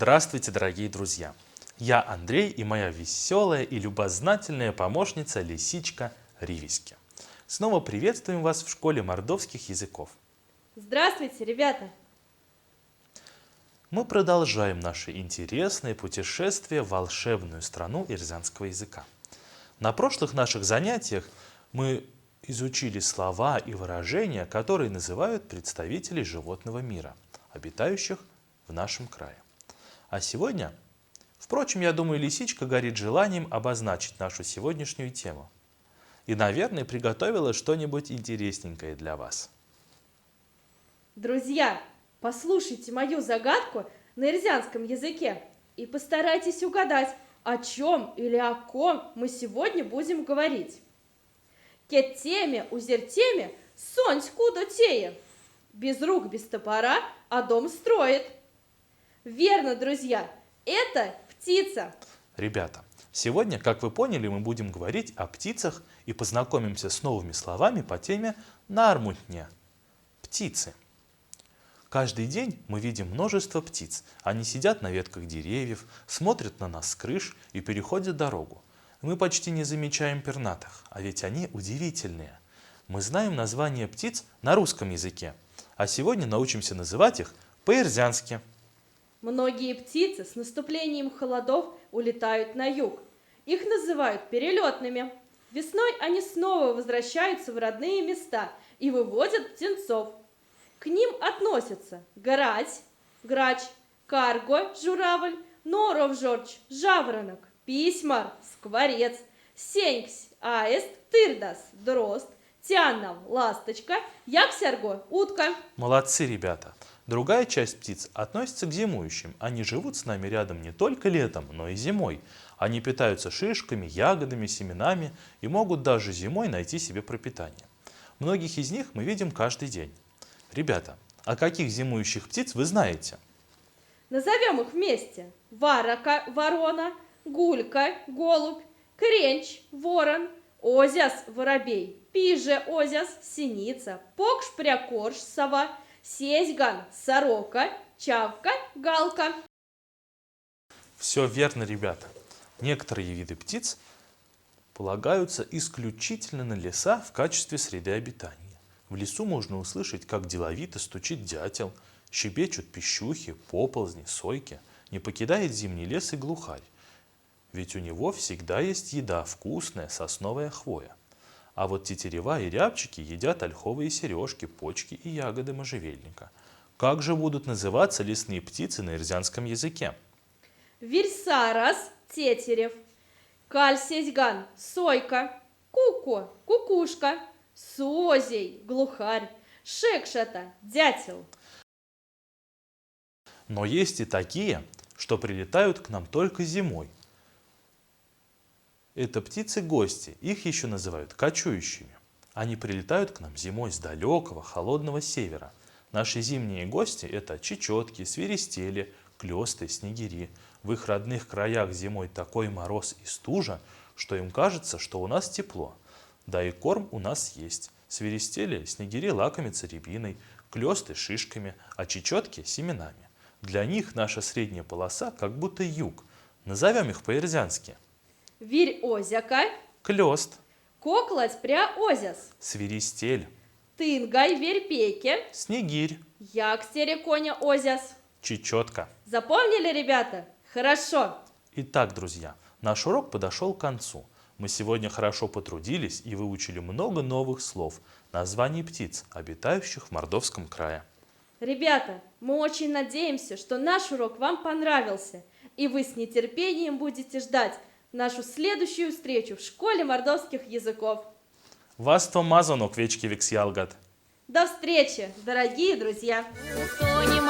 Здравствуйте, дорогие друзья! Я Андрей и моя веселая и любознательная помощница лисичка Ривиськи. Снова приветствуем вас в школе мордовских языков. Здравствуйте, ребята! Мы продолжаем наше интересное путешествие в волшебную страну ирзанского языка. На прошлых наших занятиях мы изучили слова и выражения, которые называют представителей животного мира, обитающих в нашем крае. А сегодня, впрочем, я думаю, лисичка горит желанием обозначить нашу сегодняшнюю тему. И, наверное, приготовила что-нибудь интересненькое для вас. Друзья, послушайте мою загадку на ирзянском языке и постарайтесь угадать, о чем или о ком мы сегодня будем говорить. Кет-теме, узер-теме, сонь куда тея. Без рук, без топора, а дом строит. Верно, друзья, это птица. Ребята, сегодня, как вы поняли, мы будем говорить о птицах и познакомимся с новыми словами по теме нармутня – птицы. Каждый день мы видим множество птиц. Они сидят на ветках деревьев, смотрят на нас с крыш и переходят дорогу. Мы почти не замечаем пернатых, а ведь они удивительные. Мы знаем названия птиц на русском языке, а сегодня научимся называть их по-ирзянски. Многие птицы с наступлением холодов улетают на юг. Их называют перелетными. Весной они снова возвращаются в родные места и выводят птенцов. К ним относятся грать, грач, карго, журавль, норов-жорч, жаворонок, письмар, скворец, сеньксь, аист, тырдас, дрозд, тяннав, ласточка, яксярго, утка. Молодцы, ребята! Другая часть птиц относится к зимующим. Они живут с нами рядом не только летом, но и зимой. Они питаются шишками, ягодами, семенами и могут даже зимой найти себе пропитание. Многих из них мы видим каждый день. Ребята, а каких зимующих птиц вы знаете? Назовем их вместе. Варака, ворона, гулька, голубь, кренч, ворон, озяс, воробей, пиже, озяс, синица, покш-прякорж, сова, сезьган, сорока, чавка, галка. Все верно, ребята. Некоторые виды птиц полагаются исключительно на леса в качестве среды обитания. В лесу можно услышать, как деловито стучит дятел, щебечут пищухи, поползни, сойки, не покидает зимний лес и глухарь. Ведь у него всегда есть еда, вкусная сосновая хвоя. А вот тетерева и рябчики едят ольховые сережки, почки и ягоды можжевельника. Как же будут называться лесные птицы на ирзянском языке? Вирсарас, тетерев, кальсезьган, сойка, куко, кукушка, созей, глухарь, шекшата, дятел. Но есть и такие, что прилетают к нам только зимой. Это птицы-гости, их еще называют кочующими. Они прилетают к нам зимой с далекого, холодного севера. Наши зимние гости – это чечетки, свиристели, клесты, снегири. В их родных краях зимой такой мороз и стужа, что им кажется, что у нас тепло. Да и корм у нас есть. Свиристели, снегири лакомятся рябиной, клесты – шишками, а чечетки – семенами. Для них наша средняя полоса как будто юг. Назовем их по-ирзянски. Вирь озяка, Клёст, коклать пря озяс, свиристель, тынгай верпеке, снегирь, якстере коня озяс. чечетка. Запомнили, ребята? Хорошо. Итак, друзья, наш урок подошел к концу. Мы сегодня хорошо потрудились и выучили много новых слов, названий птиц, обитающих в Мордовском крае. Ребята, мы очень надеемся, что наш урок вам понравился, и вы с нетерпением будете ждать нашу следующую встречу в школе мордовских языков. Ваство мазанок вечки виксялгат. До встречи, дорогие друзья! Кто не